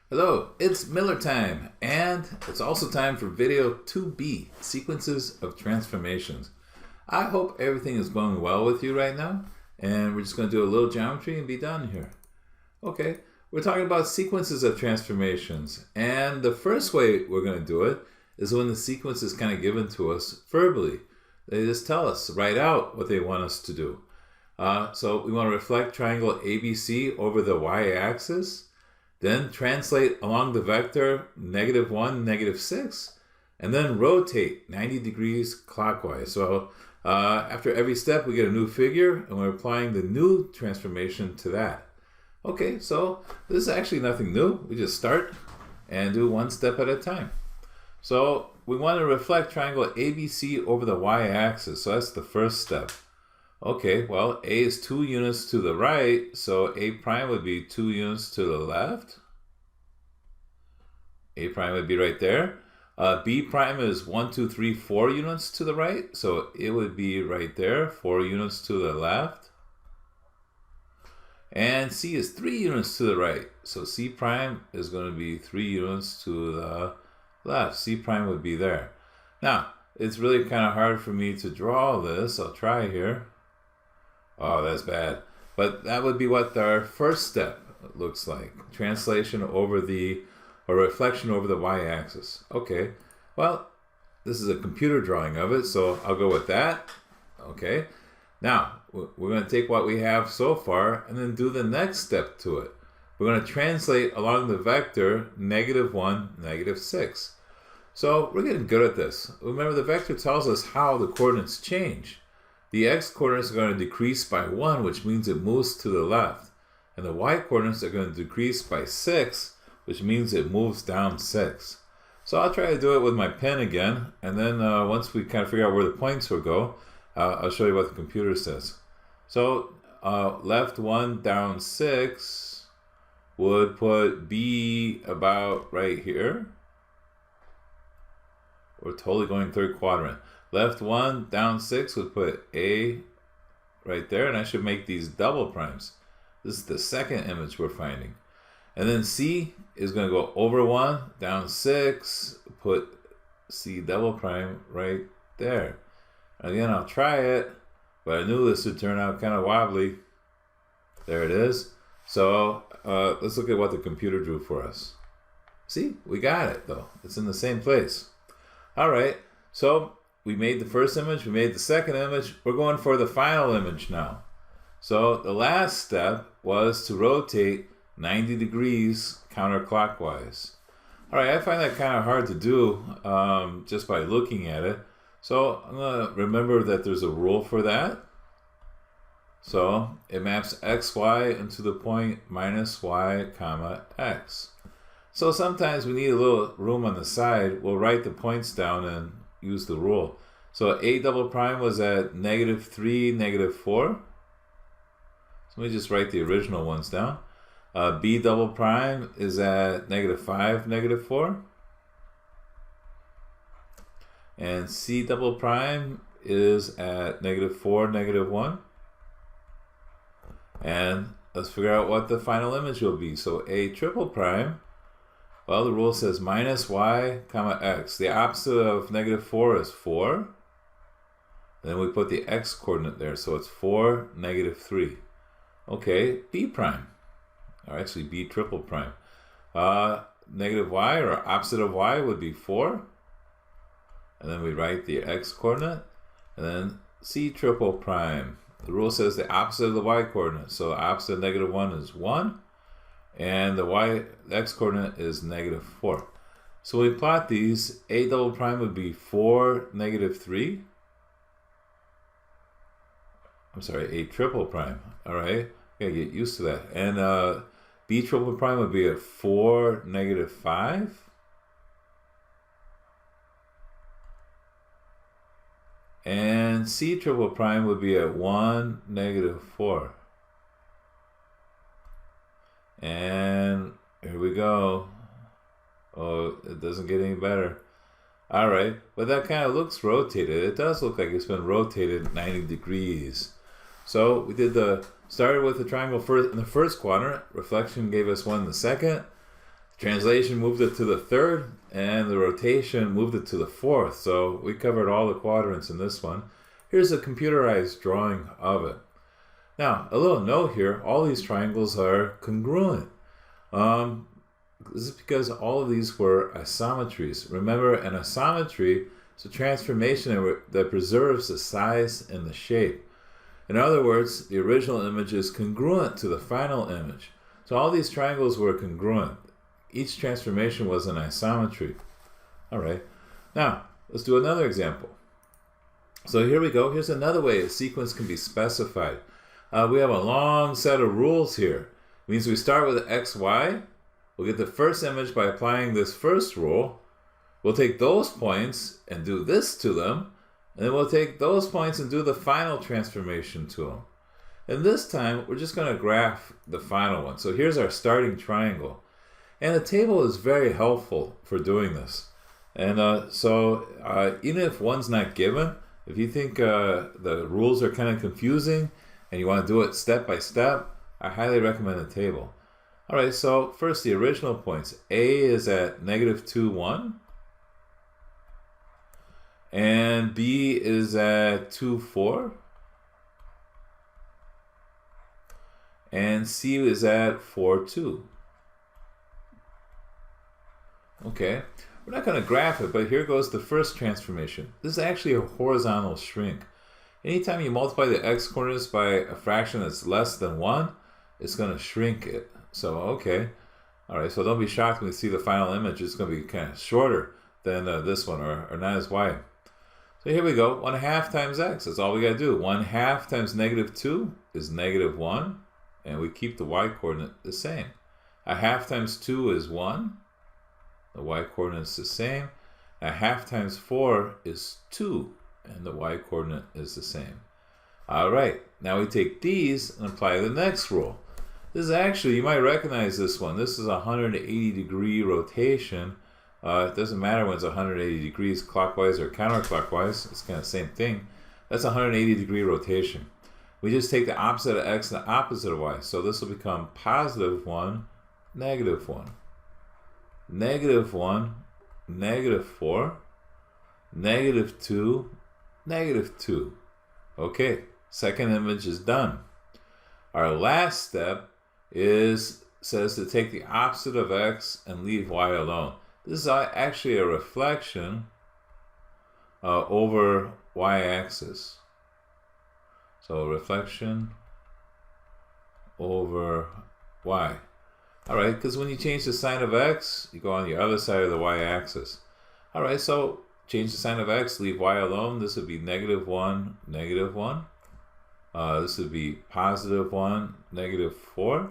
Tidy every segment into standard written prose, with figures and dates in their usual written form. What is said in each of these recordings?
Hello, it's Miller time, and it's also time for video 2B, Sequences of Transformations. I hope everything is going well with you right now, and we're just going to do a little geometry and be done here. Okay, we're talking about sequences of transformations, and the first way we're going to do it is when the sequence is kind of given to us verbally. They just tell us, write out what they want us to do. So we want to reflect triangle ABC over the y-axis. Then translate along the vector -1, -6, and then rotate 90 degrees clockwise. So after every step, we get a new figure, and we're applying the new transformation to that. Okay, so this is actually nothing new. We just start and do one step at a time. So we want to reflect triangle ABC over the y-axis. So that's the first step. Okay, well, A is 2 units to the right, so A prime would be 2 units to the left. A prime would be right there. B prime is 1, 2, 3, 4 units to the right, so it would be right there, 4 units to the left. And C is 3 units to the right, so C prime is going to be 3 units to the left. C prime would be there. Now, it's really kind of hard for me to draw this. I'll try here. Oh, that's bad. But that would be what our first step looks like. Translation over or reflection over the y-axis. Okay, well, this is a computer drawing of it, so I'll go with that. Okay, now we're going to take what we have so far and then do the next step to it. We're going to translate along the vector -1, -6. So we're getting good at this. Remember, the vector tells us how the coordinates change. The x-coordinates are going to decrease by 1, which means it moves to the left. And the y-coordinates are going to decrease by 6, which means it moves down 6. So I'll try to do it with my pen again, and then once we kind of figure out where the points will go, I'll show you what the computer says. So left 1 down 6 would put B about right here. We're totally going third quadrant. Left 1 down 6 would put A right there, and I should make these double primes. This is the second image we're finding. And then C is going to go over 1 down 6, put C double prime right there. Again, I'll try it, but I knew this would turn out kind of wobbly. There it is. So let's look at what the computer drew for us. See, we got it though. It's in the same place. All right, so we made the first image, we made the second image. We're going for the final image now. So the last step was to rotate 90 degrees counterclockwise. All right, I find that kind of hard to do just by looking at it. So I'm going to remember that there's a rule for that. So it maps xy into the point -y, x. So sometimes we need a little room on the side. We'll write the points down and use the rule. So A double prime was at -3, -4. So let me just write the original ones down. B double prime is at -5, -4. And C double prime is at -4, -1. And let's figure out what the final image will be. So A triple prime, well, the rule says -y, x. The opposite of -4 is 4. And then we put the x coordinate there, so it's 4, -3. Okay, B prime, or actually B triple prime. -y, or opposite of y, would be 4. And then we write the x coordinate. And then C triple prime. The rule says the opposite of the y coordinate, so the opposite of -1 is 1. And the x coordinate is -4. So we plot these. A double prime would be 4, -3. I'm sorry, A triple prime. All right, gotta get used to that. And B triple prime would be at 4, -5. And C triple prime would be at 1, -4. And here we go. Oh, it doesn't get any better. All right, but that kind of looks rotated. It does look like it's been rotated 90 degrees. So we started with the triangle in the first quadrant. Reflection gave us 1 in the second. Translation moved it to the third, and the rotation moved it to the fourth. So we covered all the quadrants in this one. Here's a computerized drawing of it. Now, a little note here, all these triangles are congruent. This is because all of these were isometries. Remember, an isometry is a transformation that preserves the size and the shape. In other words, the original image is congruent to the final image. So all these triangles were congruent. Each transformation was an isometry. All right. Now, let's do another example. So here we go. Here's another way a sequence can be specified. We have a long set of rules here. It means we start with x, y. We'll get the first image by applying this first rule. We'll take those points and do this to them. And then we'll take those points and do the final transformation to them. And this time, we're just going to graph the final one. So here's our starting triangle. And a table is very helpful for doing this. And even if one's not given, if you think the rules are kind of confusing and you want to do it step by step, I highly recommend a table. All right, so first the original points. A is at -2, 1. And B is at 2, 4. And C is at 4, 2. Okay, we're not going to graph it, but here goes the first transformation. This is actually a horizontal shrink. Anytime you multiply the x-coordinates by a fraction that's less than 1, it's going to shrink it. So, okay. All right, so don't be shocked when you see the final image. It's going to be kind of shorter than this one, or not as wide. So here we go, 1/2 times x. That's all we got to do. 1/2 times -2 is -1, and we keep the y-coordinate the same. 1/2 times 2 is 1. The y-coordinate is the same. 1/2 times 4 is 2, and the y-coordinate is the same. All right, now we take these and apply the next rule. This is actually, you might recognize this one. This is a 180-degree rotation. It doesn't matter when it's 180 degrees clockwise or counterclockwise. It's kind of the same thing. That's a 180-degree rotation. We just take the opposite of x and the opposite of y. So this will become +1, -1. -1, -4, -2, -2. Okay, second image is done. Our last step says to take the opposite of x and leave y alone. This is actually a reflection over y-axis. So reflection over y. All right, because when you change the sign of x, you go on the other side of the y-axis. All right, so change the sign of x, leave y alone. This would be -1, -1. This would be +1, -4.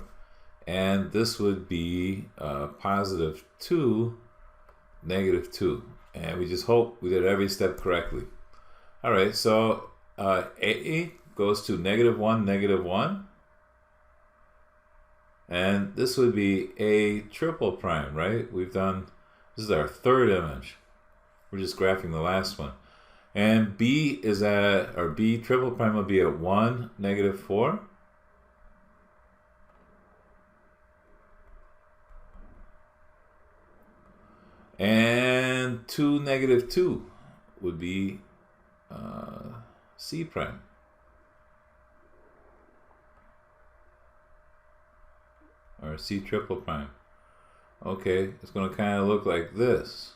And this would be +2, -2. And we just hope we did every step correctly. All right, so A goes to -1, -1. And this would be A triple prime, right? This is our third image. We're just graphing the last one. And B triple prime will be at 1, -4. And 2, -2 would be C prime. Or C triple prime. Okay, it's going to kind of look like this.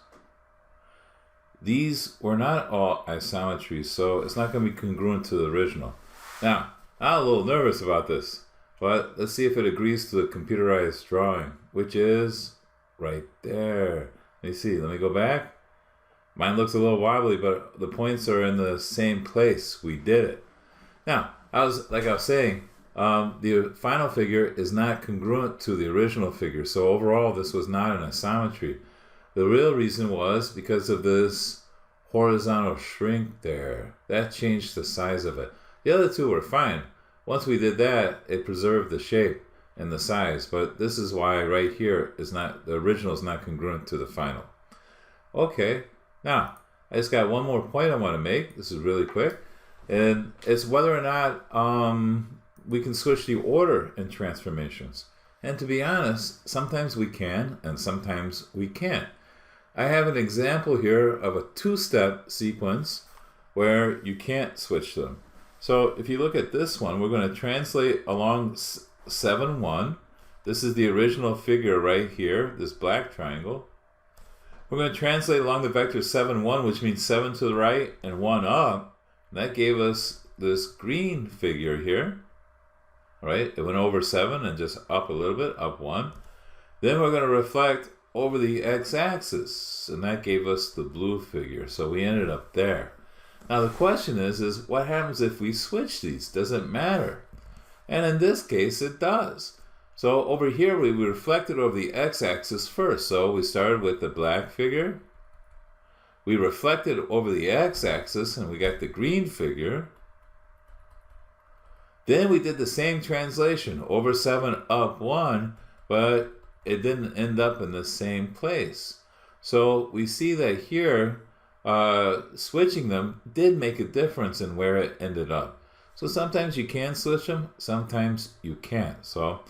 These were not all isometries, so it's not going to be congruent to the original. Now, I'm a little nervous about this, but let's see if it agrees to the computerized drawing, which is right there. Let me see, let me go back. Mine looks a little wobbly, but the points are in the same place. We did it. Now, like I was saying, the final figure is not congruent to the original figure. So overall, this was not an isometry. The real reason was because of this horizontal shrink there. That changed the size of it. The other two were fine. Once we did that, it preserved the shape and the size. But this is why right here the original is not congruent to the final. Okay, now I just got one more point I want to make. This is really quick. And it's whether or not we can switch the order in transformations. And to be honest, sometimes we can and sometimes we can't. I have an example here of a two-step sequence where you can't switch them. So if you look at this one, we're going to translate along 7, 1. This is the original figure right here, this black triangle. We're going to translate along the vector 7, 1, which means 7 to the right and 1 up. And that gave us this green figure here. Right? It went over 7 and just up a little bit, up 1. Then we're going to reflect over the x-axis, and that gave us the blue figure. So we ended up there. Now the question is what happens if we switch these? Does it matter? And in this case, it does. So over here, we reflected over the x-axis first. So we started with the black figure. We reflected over the x-axis, and we got the green figure. Then we did the same translation, over 7, up 1, but it didn't end up in the same place. So we see that here, switching them did make a difference in where it ended up. So sometimes you can switch them, sometimes you can't. So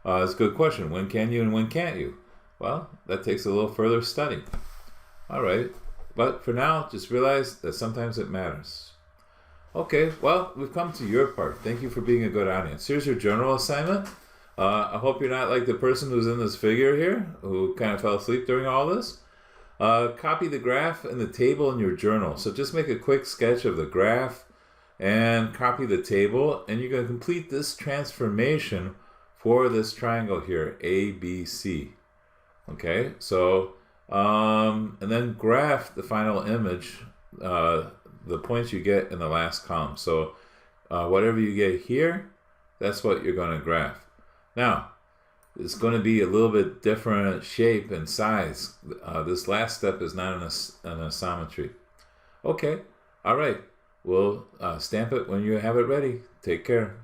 it's a good question. When can you and when can't you? Well, that takes a little further study. All right. But for now, just realize that sometimes it matters. Okay, well, we've come to your part. Thank you for being a good audience. Here's your journal assignment. I hope you're not like the person who's in this figure here, who kind of fell asleep during all this. Copy the graph and the table in your journal. So just make a quick sketch of the graph and copy the table, and you're going to complete this transformation for this triangle here, ABC. Okay, so, and then graph the final image, the points you get in the last column. So whatever you get here, that's what you're going to graph. Now, it's going to be a little bit different shape and size. This last step is not an isometry. Okay, all right. We'll stamp it when you have it ready. Take care.